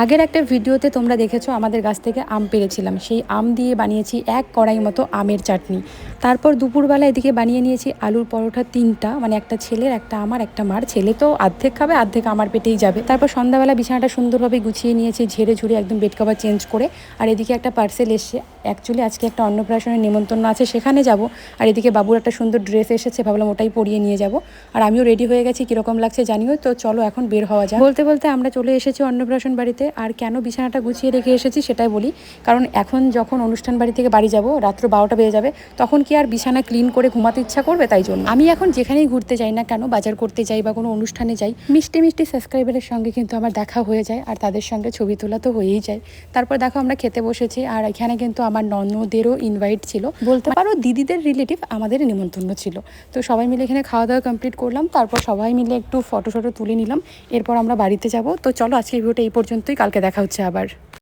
আগের একটা ভিডিওতে তোমরা দেখেছো আমাদের গাছ থেকে আম পেড়েছিলাম, সেই আম দিয়ে বানিয়েছি এক কড়াই মতো আমের চাটনি। তারপর দুপুরবেলা এদিকে বানিয়ে নিয়েছি আলুর পরোটা তিনটা, মানে একটা ছেলের, একটা আমার, একটা মার। ছেলে তো অর্ধেক খাবে, অর্ধেক আমার পেটেই যাবে। তারপর সন্ধ্যাবেলা বিছানাটা সুন্দরভাবে গুছিয়ে নিয়েছি, ঝেড়ে ঝুড়ে একদম বেড কভার চেঞ্জ করে। আর এদিকে একটা পার্সেল এসছে, অ্যাকচুয়ালি আজকে একটা অন্নপ্রাশনের নিমন্ত্রণ আছে, সেখানে যাব। আর এদিকে বাবুর একটা সুন্দর ড্রেস এসেছে, ভাবলাম ওটাই পরিয়ে নিয়ে যাব। আর আমিও রেডি হয়ে গেছি, কীরকম লাগছে জানিও। তো চলো এখন বের হওয়া যায়। বলতে বলতে আমরা চলে এসেছি অন্নপ্রাশন বাড়িতে। আর কেন বিছানাটা গুছিয়ে রেখে এসেছি সেটাই বলি, কারণ এখন যখন অনুষ্ঠান বাড়ি থেকে বাড়ি যাব, রাত্র 12টা বেজে যাবে, তখন কি আর বিছানা ক্লিন করে ঘুমাতে ইচ্ছা করবে? তাই জন্য আমি এখন যেখানেই ঘুরতে যাই না কেন, বাজার করতে যাই বা কোনো অনুষ্ঠানে যাই, মিষ্টি মিষ্টি সাবস্ক্রাইবারের সঙ্গে কিন্তু আমার দেখা হয়ে যায়, আর তাদের সঙ্গে ছবি তোলা তো হয়েই যায়। তারপর দেখো আমরা খেতে বসেছি, আর এখানে কিন্তু আমার ননদেরও ইনভাইট ছিল, বলতে পারো দিদিদের রিলেটিভ আমাদের নিমন্ত্রণ ছিল। তো সবাই মিলে এখানে খাওয়া দাওয়া কমপ্লিট করলাম, তারপর সবাই মিলে একটু ফটো তুলে নিলাম। এরপর আমরা বাড়িতে যাব। তো চলো আজকের ভিডিওটা এই পর্যন্তই, কালকে দেখা হচ্ছে আবার।